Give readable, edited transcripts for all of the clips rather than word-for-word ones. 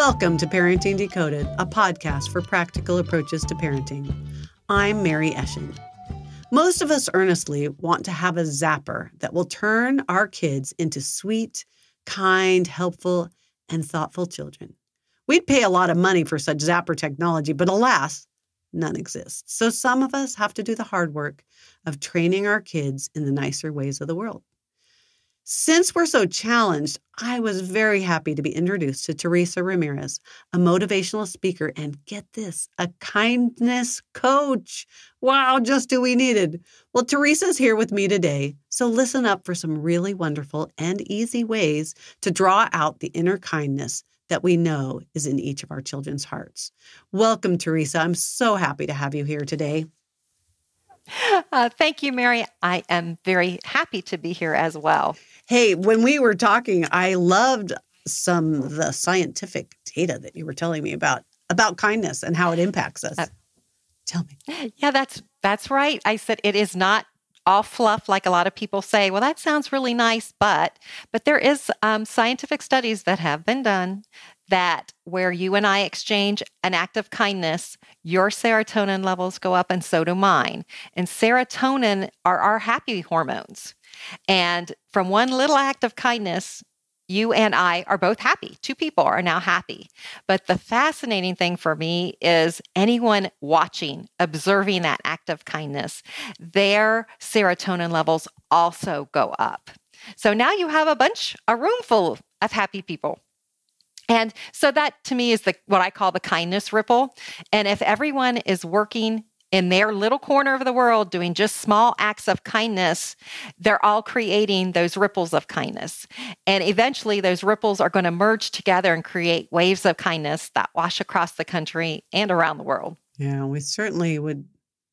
Welcome to Parenting Decoded, a podcast for practical approaches to parenting. I'm Mary Eschen. Most of us earnestly want to have a zapper that will turn our kids into sweet, kind, helpful, and thoughtful children. We'd pay a lot of money for such zapper technology, but alas, none exists. So some of us have to do the hard work of training our kids in the nicer ways of the world. Since we're so challenged, I was very happy to be introduced to Teresa Ramirez, a motivational speaker, and get this, a kindness coach. Wow, just who we needed. Well, Teresa's here with me today, so listen up for some really wonderful and easy ways to draw out the inner kindness that we know is in each of our children's hearts. Welcome, Teresa. I'm so happy to have you here today. Thank you, Mary. I am very happy to be here as well. Hey, when we were talking, I loved some of the scientific data that you were telling me about kindness and how it impacts us. Tell me. Yeah, that's right. I said it is not all fluff like a lot of people say. Well, that sounds really nice, but there is scientific studies that have been done that where you and I exchange an act of kindness, your serotonin levels go up and so do mine. And serotonin are our happy hormones. And from one little act of kindness, you and I are both happy. Two people are now happy. But the fascinating thing for me is anyone watching, observing that act of kindness, their serotonin levels also go up. So now you have a room full of happy people. And so that to me is what I call the kindness ripple. And if everyone is working in their little corner of the world doing just small acts of kindness, they're all creating those ripples of kindness. And eventually those ripples are going to merge together and create waves of kindness that wash across the country and around the world. Yeah, we certainly would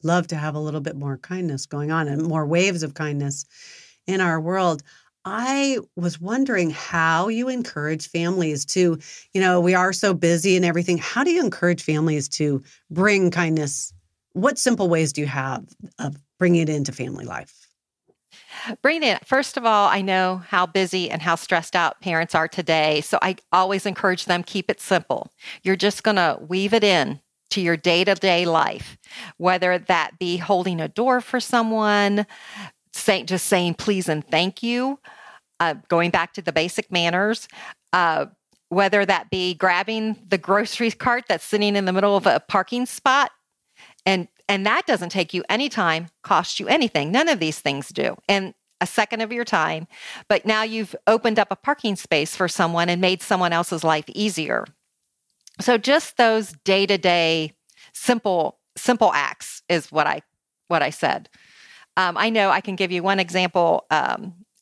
love to have a little bit more kindness going on and more waves of kindness in our world. I was wondering how you encourage families to, we are so busy and everything. How do you encourage families to bring kindness? What simple ways do you have of bringing it into family life? Bring it. First of all, I know how busy and how stressed out parents are today. So I always encourage them, keep it simple. You're just going to weave it in to your day-to-day life, whether that be holding a door for someone, just saying please and thank you, going back to the basic manners, whether that be grabbing the grocery cart that's sitting in the middle of a parking spot, and that doesn't take you any time, cost you anything. None of these things do. And a second of your time, but now you've opened up a parking space for someone and made someone else's life easier. So just those day-to-day simple acts is what I said. I know I can give you one example.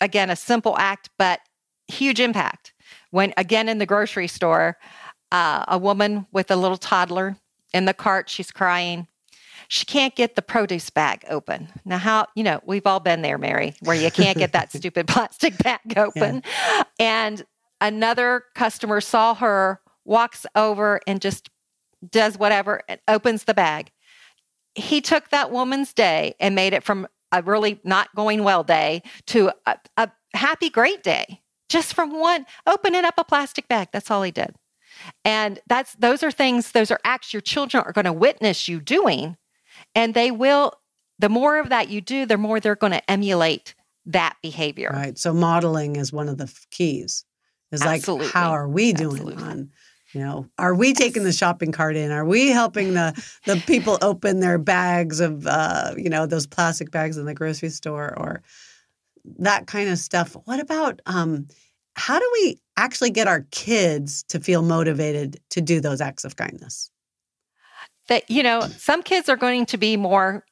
Again, a simple act, but huge impact. When, again, in the grocery store, a woman with a little toddler in the cart, she's crying. She can't get the produce bag open. Now, we've all been there, Mary, where you can't get that stupid plastic bag open. Yeah. And another customer saw her, walks over and just does whatever, and opens the bag. He took that woman's day and made it from a really not going well day to a happy, great day. Just from one, opening up a plastic bag. That's all he did. And those are acts your children are going to witness you doing. And they will, the more of that you do, the more they're going to emulate that behavior. Right. So modeling is one of the keys. It's Absolutely. Like, how are we doing on, are we taking the shopping cart in? Are we helping the people open their bags of, those plastic bags in the grocery store or that kind of stuff? What about, how do we actually get our kids to feel motivated to do those acts of kindness? That, some kids are going to be more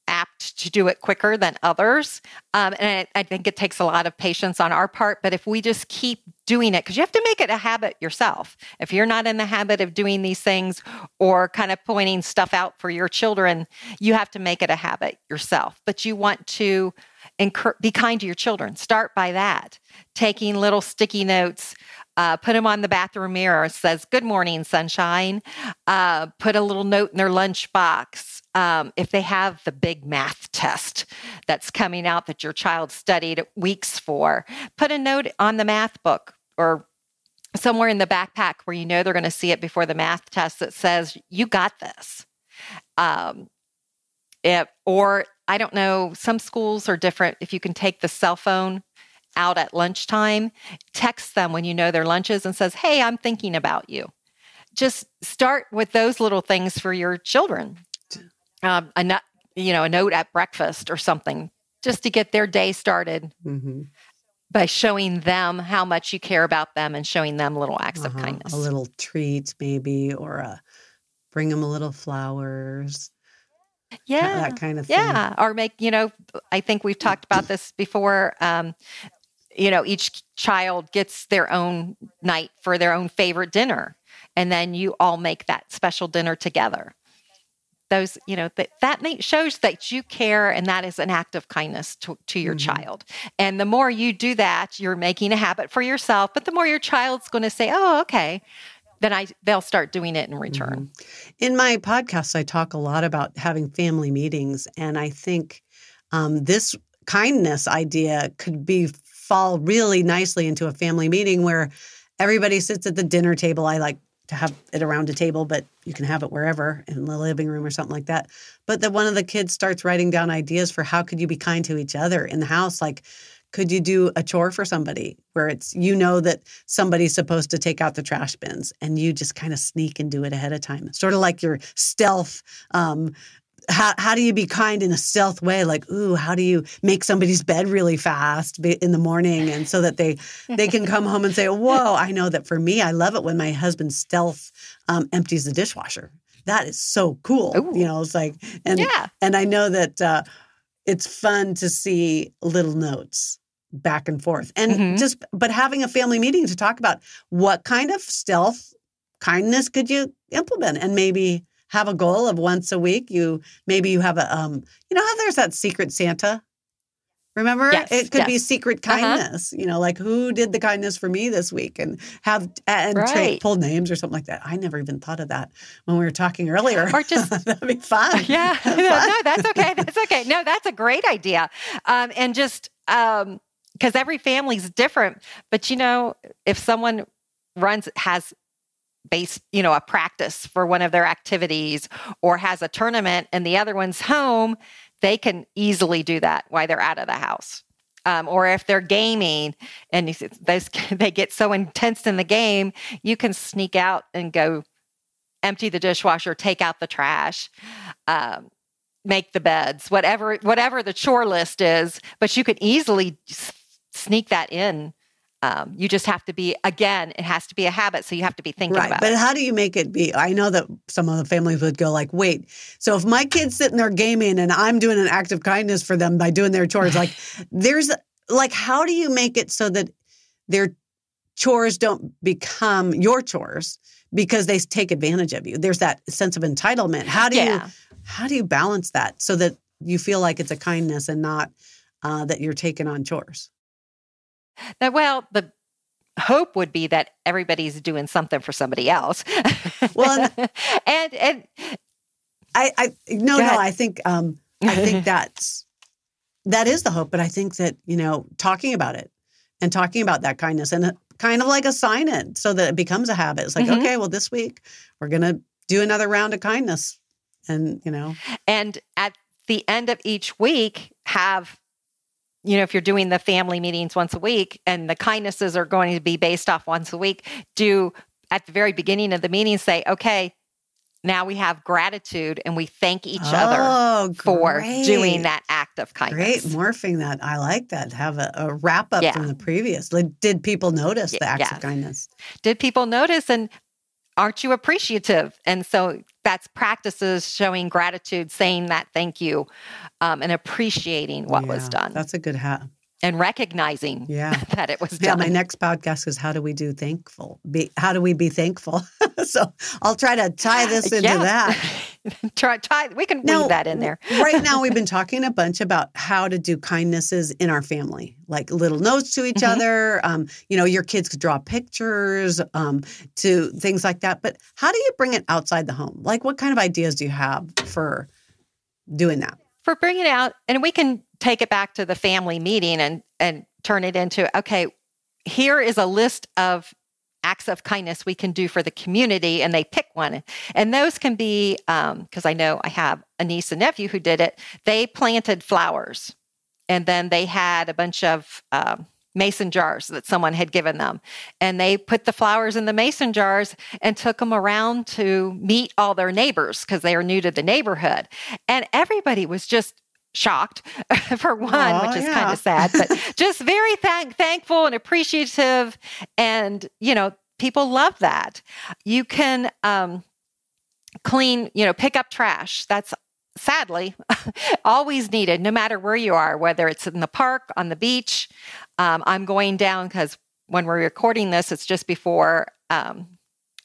apt to do it quicker than others. And I think it takes a lot of patience on our part. But if we just keep doing it, because you have to make it a habit yourself. If you're not in the habit of doing these things or kind of pointing stuff out for your children, you have to make it a habit yourself. But you want to be kind to your children. Start by that. Taking little sticky notes, put them on the bathroom mirror. It says, "Good morning, sunshine." Put a little note in their lunchbox. If they have the big math test that's coming out that your child studied weeks for, put a note on the math book or somewhere in the backpack where you know they're going to see it before the math test that says, you got this. Or I don't know, some schools are different. If you can take the cell phone out at lunchtime, text them when you know their lunches and says, hey, I'm thinking about you. Just start with those little things for your children. A note at breakfast or something, just to get their day started by showing them how much you care about them and showing them little acts of kindness. A little treat maybe, or bring them a little flowers. Yeah. That kind of thing. Yeah. Or I think we've talked about this before. Each child gets their own night for their own favorite dinner. And then you all make that special dinner together. Those, that shows that you care, and that is an act of kindness to your child. And the more you do that, you're making a habit for yourself, but the more your child's going to say, oh, okay, then they'll start doing it in return. In my podcast, I talk a lot about having family meetings, and I think this kindness idea could fall really nicely into a family meeting where everybody sits at the dinner table. I like to have it around a table, but you can have it wherever, in the living room or something like that. But that one of the kids starts writing down ideas for how could you be kind to each other in the house. Like, could you do a chore for somebody where it's, that somebody's supposed to take out the trash bins and you just kind of sneak and do it ahead of time. Sort of like your stealth. How do you be kind in a stealth way? Like, how do you make somebody's bed really fast in the morning, and so that they can come home and say, whoa, I know that for me, I love it when my husband stealth empties the dishwasher. That is so cool. Ooh. It's like, and I know that it's fun to see little notes back and forth, and but having a family meeting to talk about what kind of stealth kindness could you implement, and maybe have a goal of once a week. You have a, how there's that secret Santa? Remember? Yes, it could be secret kindness, like who did the kindness for me this week, and pull names or something like that. I never even thought of that when we were talking earlier. Or just, that'd be fun. Yeah. No, that's okay. That's okay. No, that's a great idea. And just, because every family's different, but if someone has a practice for one of their activities or has a tournament and the other one's home, they can easily do that while they're out of the house. Or if they're gaming and they get so intense in the game, you can sneak out and go empty the dishwasher, take out the trash, make the beds, whatever the chore list is, but you can easily sneak that in. You just have to be, again, it has to be a habit. So you have to be thinking about it. But how do you make it be? I know that some of the families would go like, wait, so if my kid's sitting there gaming and I'm doing an act of kindness for them by doing their chores, how do you make it so that their chores don't become your chores because they take advantage of you? There's that sense of entitlement. How do you balance that so that you feel like it's a kindness and not that you're taking on chores? Well, the hope would be that everybody's doing something for somebody else. Well, and I think that is the hope. But I think that talking about it and talking about that kindness and kind of like assign it so that it becomes a habit. It's like, okay, well, this week we're going to do another round of kindness, and and at the end of each week have. If you're doing the family meetings once a week and the kindnesses are going to be based off once a week, do at the very beginning of the meeting say, okay, now we have gratitude and we thank each other for doing that act of kindness. Great, morphing that. I like that. Have a wrap up from the previous. Did people notice the acts of kindness? Did people notice, and aren't you appreciative? And so that's practices showing gratitude, saying that thank you, and appreciating what was done. That's a good hat. And recognizing that it was done. My next podcast is how do we do thankful? How do we be thankful? So I'll try to tie this into that. Try. We can weave that in there. Right now, we've been talking a bunch about how to do kindnesses in our family, like little notes to each other. Your kids could draw pictures, to things like that. But how do you bring it outside the home? Like, what kind of ideas do you have for doing that? For bringing it out, and we can take it back to the family meeting and turn it into, okay, here is a list of acts of kindness we can do for the community, and they pick one. And those can be, because I know I have a niece and nephew who did it, they planted flowers, and then they had a bunch of mason jars that someone had given them. And they put the flowers in the mason jars and took them around to meet all their neighbors because they are new to the neighborhood. And everybody was just shocked for one, which is kind of sad, but just very thankful and appreciative. And, people love that. You can clean, pick up trash. That's sadly always needed, no matter where you are, whether it's in the park, on the beach. I'm going down because when we're recording this, it's just before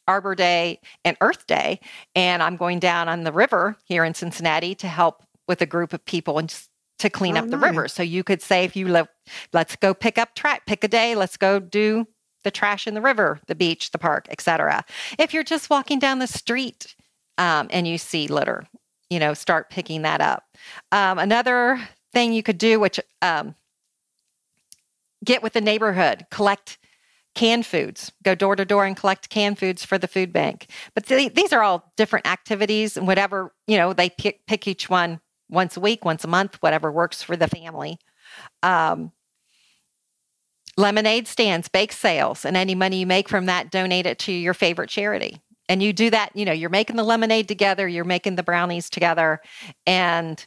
Arbor Day and Earth Day. And I'm going down on the river here in Cincinnati to help with a group of people and just to clean up the river. So you could say, if you live, let's go pick up trash, pick a day, let's go do the trash in the river, the beach, the park, etc. If you're just walking down the street and you see litter, start picking that up. Another thing you could do, which get with the neighborhood, collect canned foods, go door to door and collect canned foods for the food bank. But these are all different activities, and whatever, they pick each one once a week, once a month, whatever works for the family. Lemonade stands, bake sales, and any money you make from that, donate it to your favorite charity. And you do that, you're making the lemonade together, you're making the brownies together, and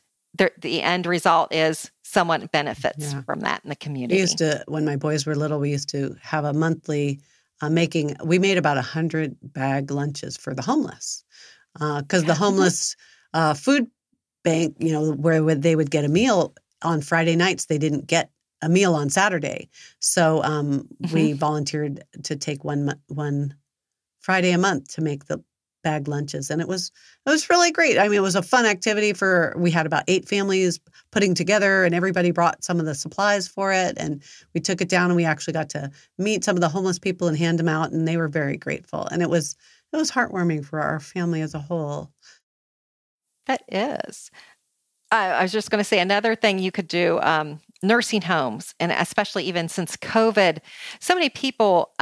the end result is someone benefits from that in the community. We used to, when my boys were little, we used to have a monthly we made about 100 bag lunches for the homeless. Because the homeless food bank, where they would get a meal on Friday nights, they didn't get a meal on Saturday. So we volunteered to take one Friday a month to make the bag lunches. And it was really great. I mean, it was a fun activity we had about 8 families putting together, and everybody brought some of the supplies for it. And we took it down, and we actually got to meet some of the homeless people and hand them out. And they were very grateful. And it was heartwarming for our family as a whole. That is. I was just going to say another thing you could do, nursing homes, and especially even since COVID, so many people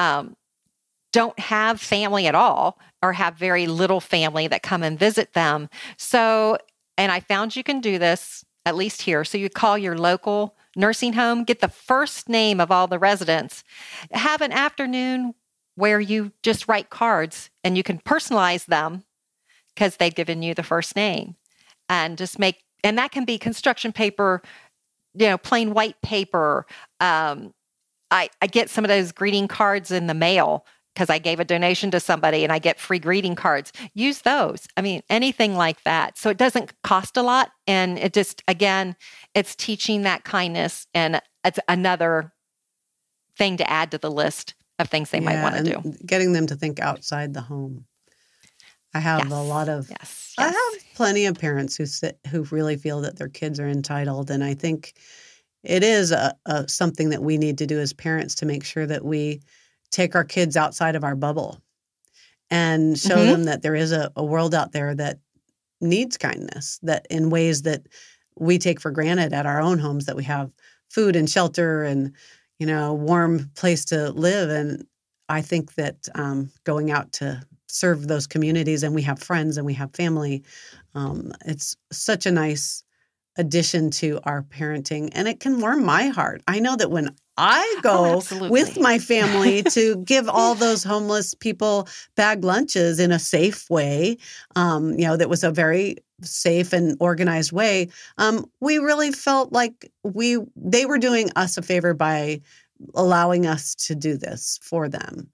don't have family at all or have very little family that come and visit them. So, and I found you can do this, at least here. So you call your local nursing home, get the first name of all the residents, have an afternoon where you just write cards and you can personalize them because they've given you the first name, and just and that can be construction paper, plain white paper. I get some of those greeting cards in the mail because I gave a donation to somebody and I get free greeting cards. Use those. I mean, anything like that. So it doesn't cost a lot. And it just, again, it's teaching that kindness. And it's another thing to add to the list of things they might want to do. Getting them to think outside the home. I have a lot of, I have plenty of parents who really feel that their kids are entitled. And I think it is something that we need to do as parents to make sure that we take our kids outside of our bubble and show them that there is a world out there that needs kindness, that in ways that we take for granted at our own homes, that we have food and shelter and, warm place to live. And I think that going out to serve those communities, and we have friends and we have family, it's such a nice addition to our parenting, and it can warm my heart. I know that when I go with my family to give all those homeless people bag lunches in a safe way, that was a very safe and organized way, we really felt like they were doing us a favor by allowing us to do this for them.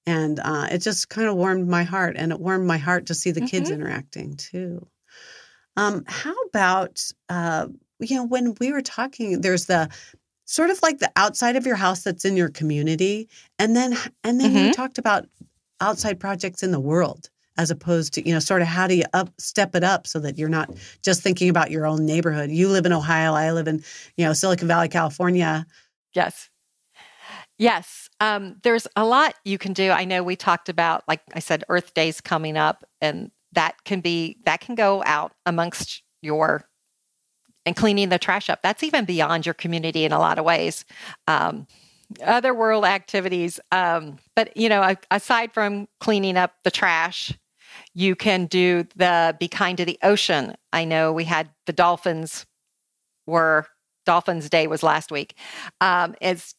And it just kind of warmed my heart, and it warmed my heart to see the kids interacting too. How about, when we were talking, there's the sort of like the outside of your house that's in your community. And then you talked about outside projects in the world, as opposed to, sort of how do you step it up so that you're not just thinking about your own neighborhood. You live in Ohio. I live in, Silicon Valley, California. Yes. Yes. There's a lot you can do. I know we talked about, like I said, Earth Day's coming up, and that can go out amongst and cleaning the trash up. That's even beyond your community in a lot of ways. other world activities. But, aside from cleaning up the trash, you can do the Be Kind to the Ocean. I know we had the Dolphins Day was last week. It's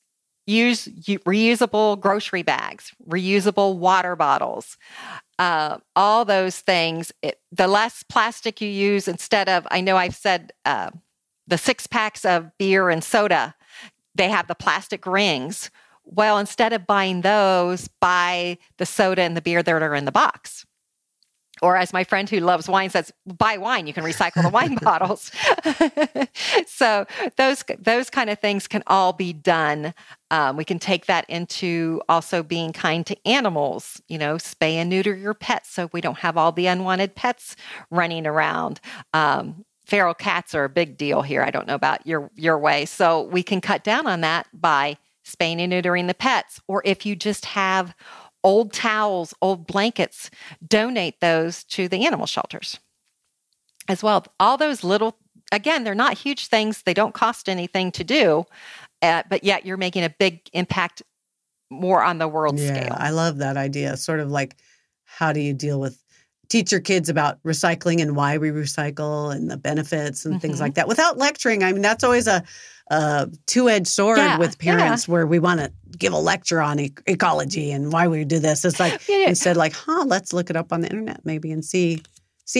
use reusable grocery bags, reusable water bottles, all those things. The less plastic you use instead of, I know I've said the 6-packs of beer and soda, they have the plastic rings. Well, instead of buying those, buy the soda and the beer that are in the box. Or as my friend who loves wine says, buy wine, you can recycle the wine bottles. So those kind of things can all be done. We can take that into also being kind to animals, spay and neuter your pets so we don't have all the unwanted pets running around. Feral cats are a big deal here. I don't know about your way. So we can cut down on that by spaying and neutering the pets. Or if you just have old towels, old blankets, donate those to the animal shelters as well. All those little, again, they're not huge things. They don't cost anything to do, but yet you're making a big impact more on the world scale. I love that idea. Sort of like, how do you teach your kids about recycling and why we recycle and the benefits and things like that without lecturing. I mean, that's always a two-edged sword with parents where we want to give a lecture on ecology and why we do this. It's like, instead like, let's look it up on the internet maybe and see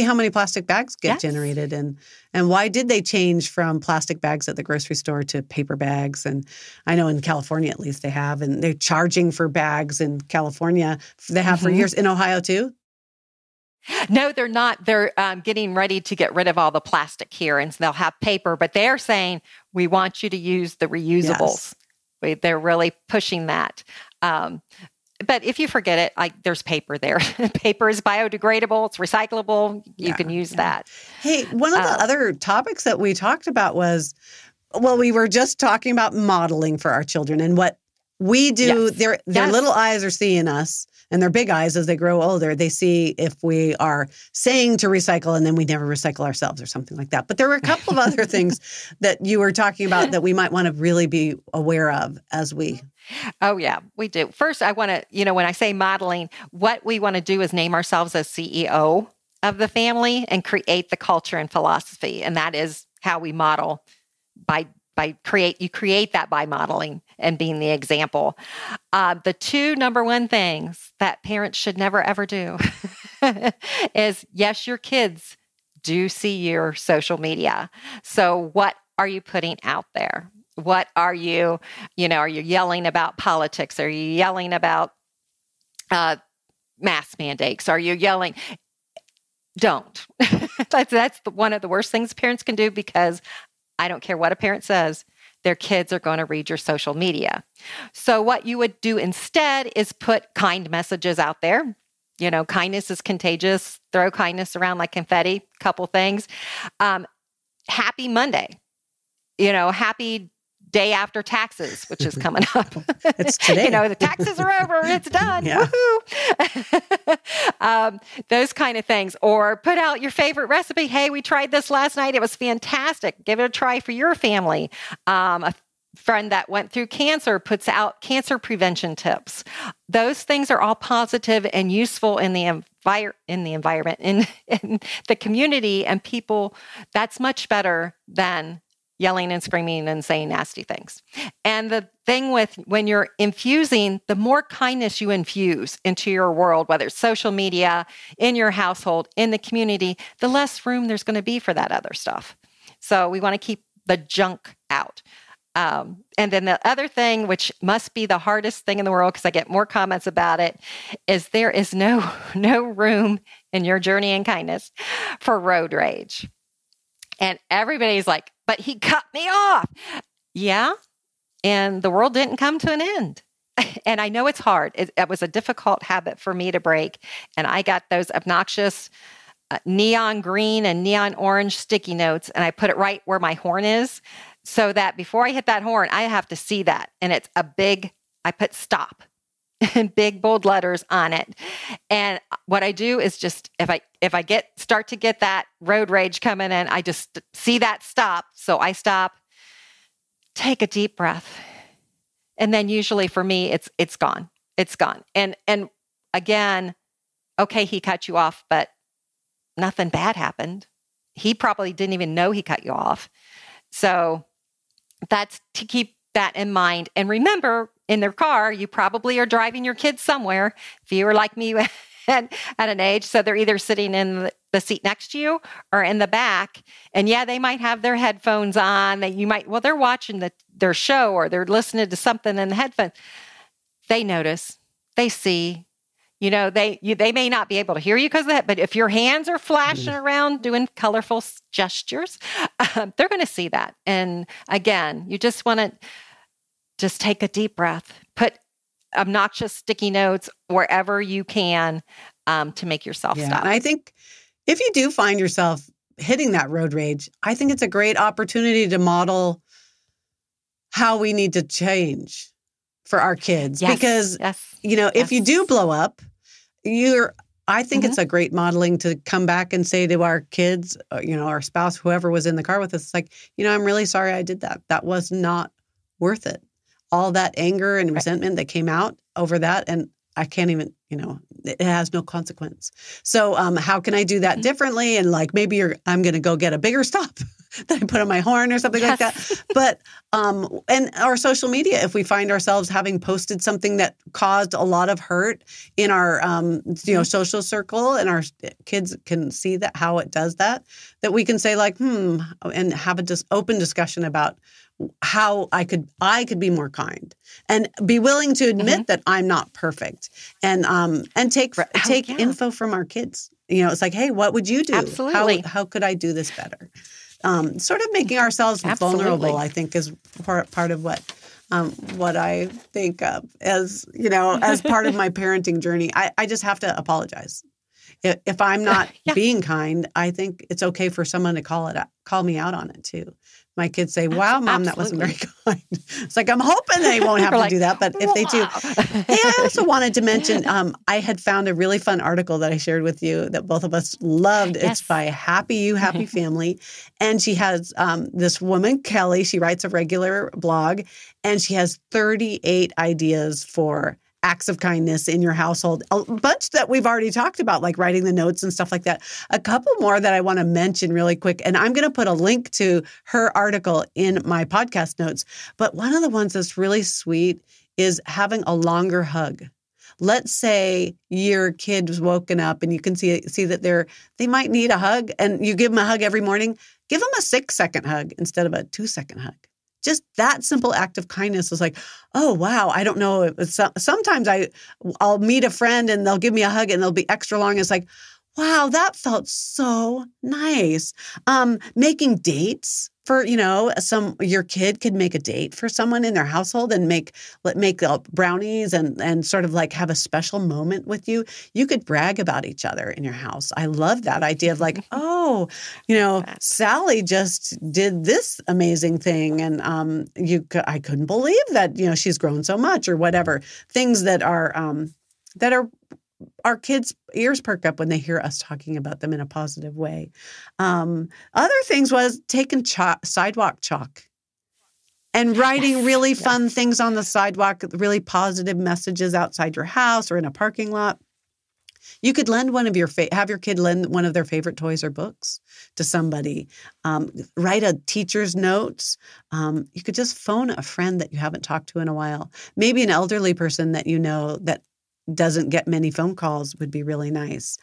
how many plastic bags get generated and why did they change from plastic bags at the grocery store to paper bags. And I know in California, at least they have, and they're charging for bags in California. They have for years. In Ohio too? No, they're not. They're getting ready to get rid of all the plastic here, and so they'll have paper. But they're saying, we want you to use the reusables. Yes. They're really pushing that. But if you forget it, there's paper there. Paper is biodegradable. It's recyclable. You can use that. Hey, one of the other topics that we talked about was, we were just talking about modeling for our children and what we do. Their little eyes are seeing us. And their big eyes, as they grow older, they see if we are saying to recycle and then we never recycle ourselves or something like that. But there were a couple of other things that you were talking about that we might want to really be aware of as we... Oh, yeah, we do. First, I want to, when I say modeling, what we want to do is name ourselves as CEO of the family and create the culture and philosophy. And that is how we model you create that by modeling and being the example. The two number one things that parents should never, ever do is, yes, your kids do see your social media. So what are you putting out there? What are you yelling about politics? Are you yelling about mask mandates? Are you yelling? Don't. That's one of the worst things parents can do, because I don't care what a parent says, their kids are going to read your social media. So what you would do instead is put kind messages out there. Kindness is contagious. Throw kindness around like confetti, couple things. Happy Monday. Happy day after taxes, which is coming up. It's today. The taxes are over. It's done. Yeah. Woohoo. Those kind of things. Or put out your favorite recipe. Hey, we tried this last night. It was fantastic. Give it a try for your family. A friend that went through cancer puts out cancer prevention tips. Those things are all positive and useful in the environment, in the community, and people. That's much better than yelling and screaming and saying nasty things. And the thing with when you're infusing, the more kindness you infuse into your world, whether it's social media, in your household, in the community, the less room there's going to be for that other stuff. So we want to keep the junk out. And then the other thing, which must be the hardest thing in the world, because I get more comments about it, is there is no room in your journey in kindness for road rage. And everybody's like, but he cut me off. Yeah. And the world didn't come to an end. And I know it's hard. It was a difficult habit for me to break. And I got those obnoxious neon green and neon orange sticky notes, and I put it right where my horn is, so that before I hit that horn, I have to see that. And it's I put stop in big bold letters on it. And what I do is just, if I start to get that road rage coming in, I just see that stop. So I stop, take a deep breath, And then usually for me, it's gone. It's gone. And again, okay, he cut you off, but nothing bad happened. He probably didn't even know he cut you off. So that's to keep that in mind. And remember, in their car, you probably are driving your kids somewhere. If you were like me at an age, so they're either sitting in the seat next to you or in the back. And yeah, they might have their headphones on. They're watching their show or they're listening to something in the headphones. They notice, they see, they may not be able to hear you because of that, but if your hands are flashing around doing colorful gestures, they're going to see that. And again, you just want to just take a deep breath, put obnoxious sticky notes wherever you can to make yourself stop. And I think if you do find yourself hitting that road rage, I think it's a great opportunity to model how we need to change for our kids. Because, if you do blow up, I think it's a great modeling to come back and say to our kids, our spouse, whoever was in the car with us, like, I'm really sorry I did that. That was not worth it. All that anger and resentment that came out over that. And I can't even, it has no consequence. So how can I do that differently? And like, maybe I'm going to go get a bigger stop that I put on my horn or something like that. But, and our social media, if we find ourselves having posted something that caused a lot of hurt in our, social circle, and our kids can see that, how it does that we can say like, and have a open discussion about how I could be more kind and be willing to admit that I'm not perfect, and take info from our kids. It's like, hey, what would you do? Absolutely. How could I do this better? Sort of making ourselves vulnerable, I think, is part of what I think of as, as part of my parenting journey. I just have to apologize. If I'm not being kind, I think it's okay for someone to call me out on it too. My kids say, wow, Mom, that wasn't very kind. It's like, I'm hoping they won't have to do that. But if they do. Hey, I also wanted to mention, I had found a really fun article that I shared with you that both of us loved. Yes. It's by Happy You, Happy Family. And she has this woman, Kelly, she writes a regular blog, and she has 38 ideas for acts of kindness in your household. A bunch that we've already talked about, like writing the notes and stuff like that. A couple more that I want to mention really quick. And I'm going to put a link to her article in my podcast notes. But one of the ones that's really sweet is having a longer hug. Let's say your kid was woken up and you can see that they might need a hug, and you give them a hug every morning. Give them a 6-second hug instead of a 2-second hug. Just that simple act of kindness is like, oh, wow, I don't know. Sometimes I'll meet a friend and they'll give me a hug and they'll be extra long. It's like, wow, that felt so nice. Making dates for, your kid could make a date for someone in their household and make brownies and sort of like have a special moment with you. You could brag about each other in your house. I love that idea of like, oh, Sally just did this amazing thing. And I couldn't believe that, she's grown so much, or whatever. Things that are our kids' ears perk up when they hear us talking about them in a positive way. Other things was taking sidewalk chalk and writing really fun things on the sidewalk, really positive messages outside your house or in a parking lot. You could lend have your kid lend one of their favorite toys or books to somebody. Write a teacher's notes. You could just phone a friend that you haven't talked to in a while. Maybe an elderly person that that doesn't get many phone calls would be really nice.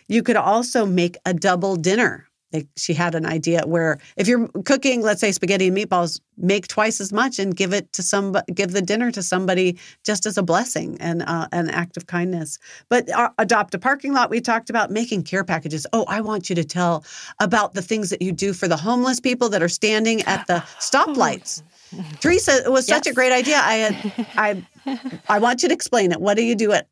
You could also make a double dinner. She had an idea where if you're cooking, let's say spaghetti and meatballs, make twice as much and give the dinner to somebody just as a blessing and an act of kindness. But adopt a parking lot. We talked about making care packages. Oh, I want you to tell about the things that you do for the homeless people that are standing at the stoplights. Teresa, it was such a great idea. I want you to explain it. What do you do at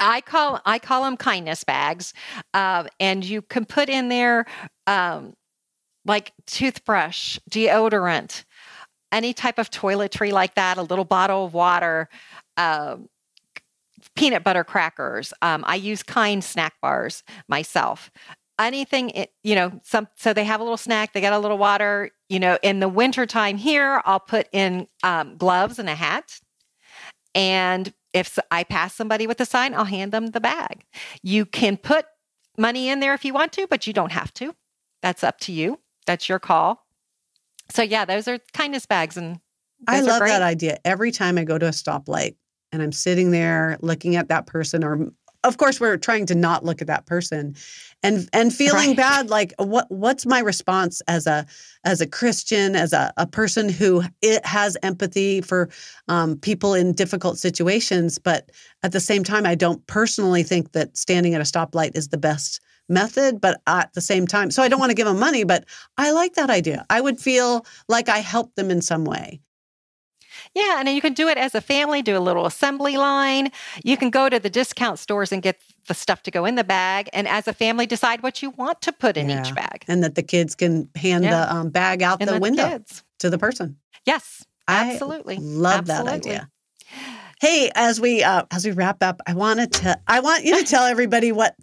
I call them kindness bags, and you can put in there like toothbrush, deodorant, any type of toiletry like that, a little bottle of water, peanut butter crackers. I use Kind snack bars myself. anything, so they have a little snack, they got a little water, in the wintertime here, I'll put in gloves and a hat. And if I pass somebody with a sign, I'll hand them the bag. You can put money in there if you want to, but you don't have to. That's up to you. That's your call. So yeah, those are kindness bags. And I love that idea. Every time I go to a stoplight and I'm sitting there looking at that person, or of course we're trying to not look at that person and feeling bad, like what's my response as a Christian, as a person who has empathy for people in difficult situations, but at the same time, I don't personally think that standing at a stoplight is the best method, but at the same time, so I don't want to give them money, but I like that idea. I would feel like I helped them in some way. Yeah, and then you can do it as a family, do a little assembly line. You can go to the discount stores and get the stuff to go in the bag, and as a family, decide what you want to put in each bag. And that the kids can hand the bag out the window to the person. Yes, absolutely. I love that idea. Hey, as we wrap up, I want you to tell everybody what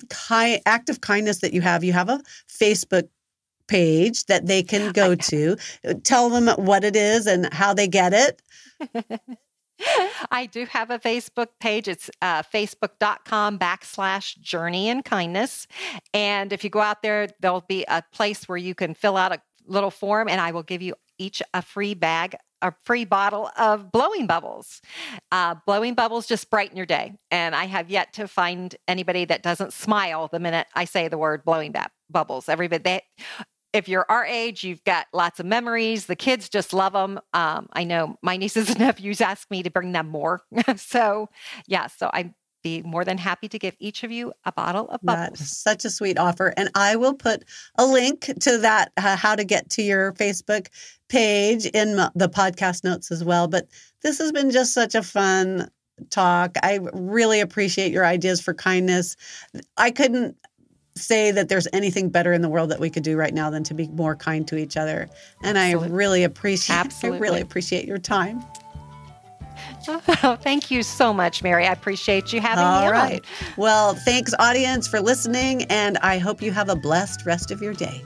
act of kindness that you have. You have a Facebook page that they can go to. Tell them what it is and how they get it. I do have a Facebook page. It's facebook.com/journey in kindness. And if you go out there, there'll be a place where you can fill out a little form, and I will give you each a free bottle of blowing bubbles. Blowing bubbles just brighten your day. And I have yet to find anybody that doesn't smile the minute I say the word blowing bubbles. Everybody, if you're our age, you've got lots of memories. The kids just love them. I know my nieces and nephews ask me to bring them more. So I'd be more than happy to give each of you a bottle of bubbles. That's such a sweet offer. And I will put a link to that, how to get to your Facebook page in the podcast notes as well. But this has been just such a fun talk. I really appreciate your ideas for kindness. I couldn't say that there's anything better in the world that we could do right now than to be more kind to each other. And I really appreciate your time. Oh, thank you so much, Mary. I appreciate you having me on. All right. Well, thanks, audience, for listening, and I hope you have a blessed rest of your day.